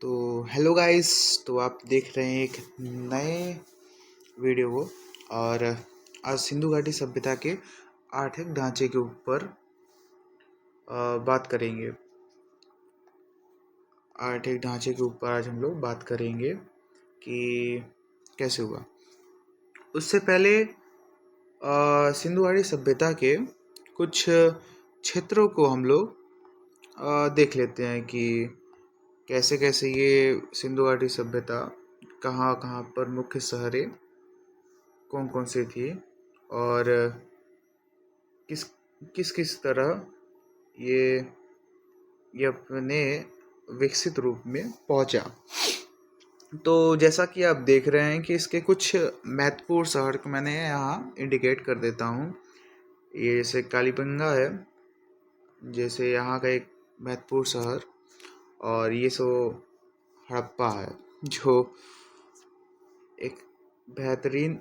तो hello guys. तो आप देख रहे हैं एक नए वीडियो को। और आज सिंधु घाटी सभ्यता के आर्थिक ढांचे के ऊपर बात करेंगे। आर्थिक ढांचे के ऊपर आज हम लोग बात करेंगे कि कैसे हुआ। उससे पहले सिंधु घाटी सभ्यता के कुछ क्षेत्रों को हम लोग देख लेते हैं कि कैसे कैसे ये सिंधु घाटी सभ्यता कहाँ कहाँ पर मुख्य शहरें कौन कौन सी थी और किस किस किस तरह ये ये अपने विकसित रूप में पहुंचा। तो जैसा कि आप देख रहे हैं कि इसके कुछ महत्वपूर्ण शहर को मैंने यहाँ इंडिकेट कर देता हूँ। ये जैसे कालीबंगा है, जैसे यहाँ का एक महत्वपूर्ण शहर, और ये सो हड़प्पा है जो एक बेहतरीन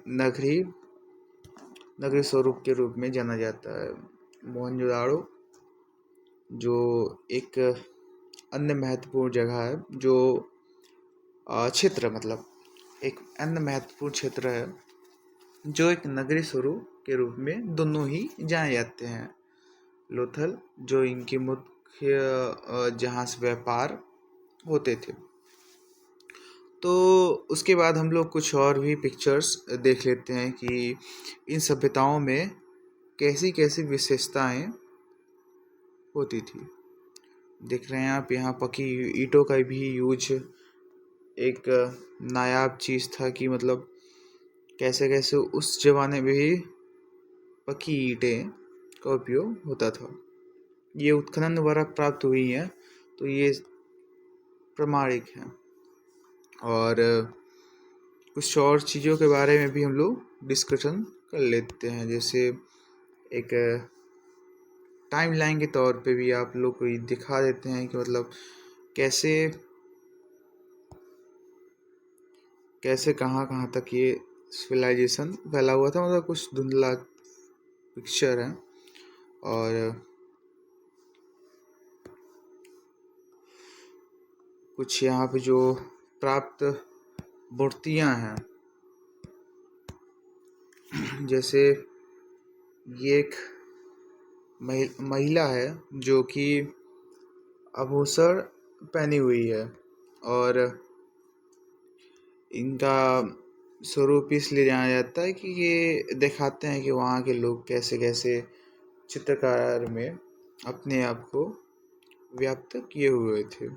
नगरी स्वरूप के रूप में जाना जाता है। मोहनजोदाड़ो जो एक अन्य महत्वपूर्ण जगह है, जो क्षेत्र मतलब एक अन्य महत्वपूर्ण क्षेत्र है जो एक नगरी स्वरूप के रूप में दोनों ही जाने जाते हैं। लोथल जो इनकी मुख्य जहाँ से व्यापार होते थे। तो उसके बाद हम लोग कुछ और भी पिक्चर्स देख लेते हैं कि इन सभ्यताओं में कैसी कैसी विशेषताएं होती थी। देख रहे हैं आप, यहाँ पकी ईंटों का भी यूज एक नायाब चीज़ था कि मतलब कैसे कैसे उस जमाने में भी पकी ईंटें का उपयोग होता था। ये उत्खनन द्वारा प्राप्त हुई हैं, तो ये प्रमाणिक है। और कुछ और चीज़ों के बारे में भी हम लोग डिस्कशन कर लेते हैं। जैसे एक टाइमलाइन के तौर पे भी आप लोग को दिखा देते हैं कि मतलब कैसे कैसे कहाँ कहाँ तक ये सिविलाइजेशन फैला हुआ था। मतलब कुछ धुंधला पिक्चर है। और कुछ यहाँ पे जो प्राप्त मूर्तियाँ हैं, जैसे ये एक महिला है जो कि आभूषण पहनी हुई है, और इनका स्वरूप इसलिए जाना जाता है कि ये दिखाते हैं कि वहाँ के लोग कैसे कैसे चित्रकार में अपने आप को व्याप्त किए हुए थे।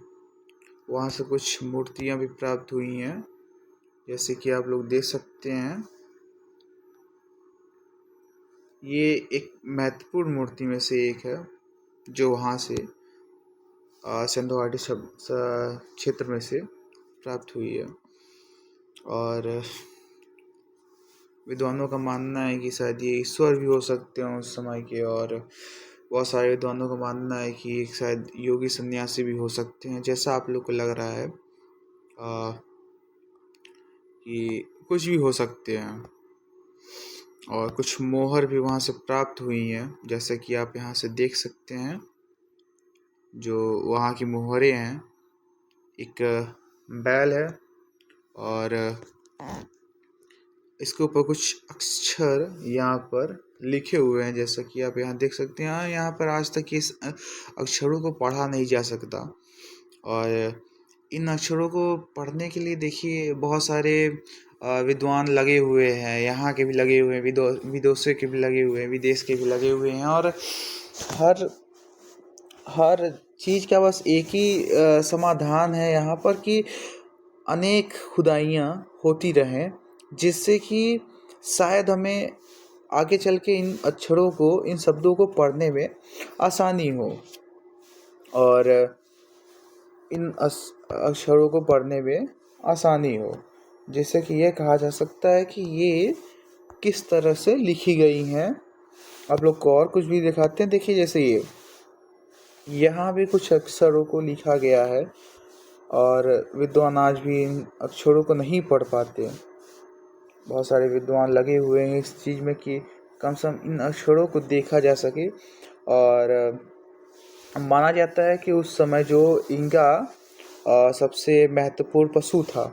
वहाँ से कुछ मूर्तियाँ भी प्राप्त हुई हैं, जैसे कि आप लोग देख सकते हैं। ये एक महत्वपूर्ण मूर्ति में से एक है जो वहाँ से सिंधु घाटी क्षेत्र में से प्राप्त हुई है। और विद्वानों का मानना है कि शायद ये ईश्वर भी हो सकते हैं उस समय के, और बहुत सारे विद्वानों का मानना है कि शायद योगी सन्यासी भी हो सकते हैं। जैसा आप लोग को लग रहा है कि कुछ भी हो सकते हैं। और कुछ मोहर भी वहाँ से प्राप्त हुई हैं, जैसे कि आप यहाँ से देख सकते हैं। जो वहाँ की मोहरें हैं, एक बैल है और इसके ऊपर कुछ अक्षर यहाँ पर लिखे हुए हैं, जैसा कि आप यहाँ देख सकते हैं। यहाँ पर आज तक इस अक्षरों को पढ़ा नहीं जा सकता, और इन अक्षरों को पढ़ने के लिए देखिए बहुत सारे विद्वान लगे हुए हैं। यहाँ के भी लगे हुए हैं, विदेशों के भी लगे हुए हैं, विदेश के भी लगे हुए हैं। और हर चीज़ का बस एक ही समाधान है यहाँ पर कि अनेक खुदाइयाँ होती रहें, जिससे कि शायद हमें आगे चल के इन अक्षरों को, इन शब्दों को पढ़ने में आसानी हो, और इन अक्षरों को पढ़ने में आसानी हो, जिससे कि ये कहा जा सकता है कि ये किस तरह से लिखी गई हैं। आप लोग को और कुछ भी दिखाते हैं। देखिए, जैसे ये यहाँ भी कुछ अक्षरों को लिखा गया है, और विद्वान आज भी इन अक्षरों को नहीं पढ़ पाते। बहुत सारे विद्वान लगे हुए हैं इस चीज़ में कि कम से कम इन अक्षरों को देखा जा सके। और माना जाता है कि उस समय जो इनका सबसे महत्वपूर्ण पशु था।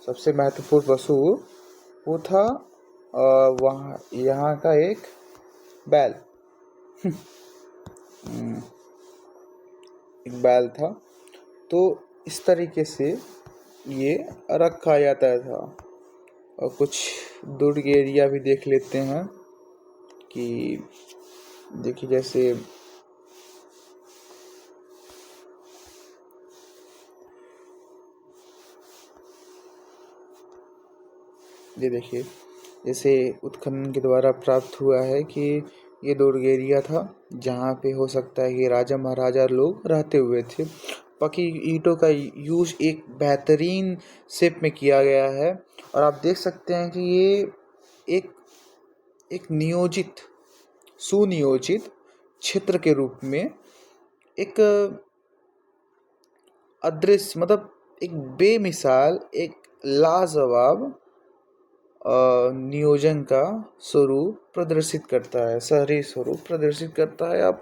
सबसे महत्वपूर्ण पशु वो था वहाँ यहाँ का एक बैल। एक बैल था। तो इस तरीके से ये रखा जाता था। और कुछ दूर के एरिया भी देख लेते हैं कि देखिए जैसे ये देखिए जैसे उत्खनन के द्वारा प्राप्त हुआ है कि ये दुर्ग एरिया था जहाँ पे हो सकता है कि राजा महाराजा लोग रहते हुए थे। पक्की ईंटों का यूज एक बेहतरीन शेप में किया गया है और आप देख सकते हैं कि ये एक एक नियोजित सुनियोजित क्षेत्र के रूप में एक अदृश्य मतलब एक बेमिसाल एक लाजवाब नियोजन का स्वरूप प्रदर्शित करता है, शहरी स्वरूप प्रदर्शित करता है। अब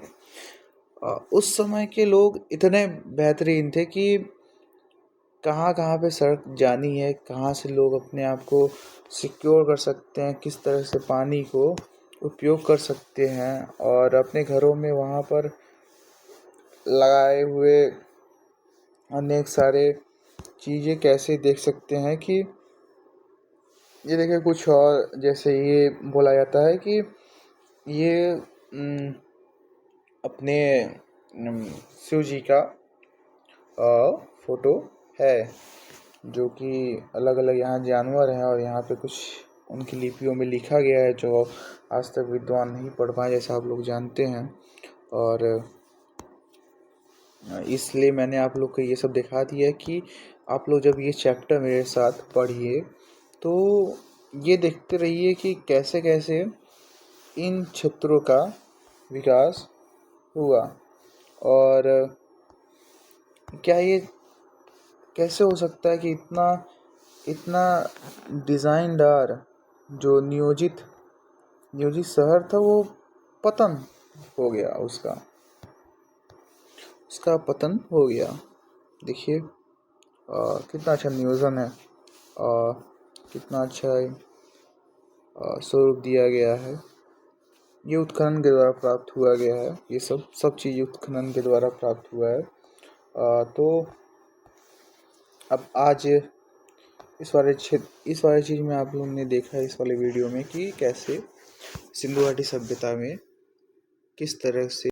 उस समय के लोग इतने बेहतरीन थे कि कहाँ कहाँ पे सड़क जानी है, कहाँ से लोग अपने आप को सिक्योर कर सकते हैं, किस तरह से पानी को उपयोग कर सकते हैं और अपने घरों में वहाँ पर लगाए हुए अनेक सारे चीज़ें कैसे देख सकते हैं कि ये देखिए कुछ और जैसे ये बोला जाता है कि ये अपने शिव जी का फोटो है जो कि अलग अलग यहाँ जानवर हैं और यहाँ पे कुछ उनकी लिपियों में लिखा गया है जो आज तक विद्वान नहीं पढ़ पाए जैसा आप लोग जानते हैं। और इसलिए मैंने आप लोग को ये सब दिखा दिया कि आप लोग जब ये चैप्टर मेरे साथ पढ़िए तो ये देखते रहिए कि कैसे कैसे इन क्षेत्रों का विकास हुआ और क्या ये कैसे हो सकता है कि इतना इतना डिज़ाइनदार जो नियोजित शहर था वो पतन हो गया, उसका पतन हो गया। देखिए कितना अच्छा नियोजन है और कितना अच्छा स्वरूप दिया गया है। ये उत्खनन के द्वारा प्राप्त हुआ गया है। ये सब चीज़ उत्खनन के द्वारा प्राप्त हुआ है। तो अब आज इस वाले चीज़ में आप लोगों ने देखा है इस वाले वीडियो में कि कैसे सिंधु घाटी सभ्यता में किस तरह से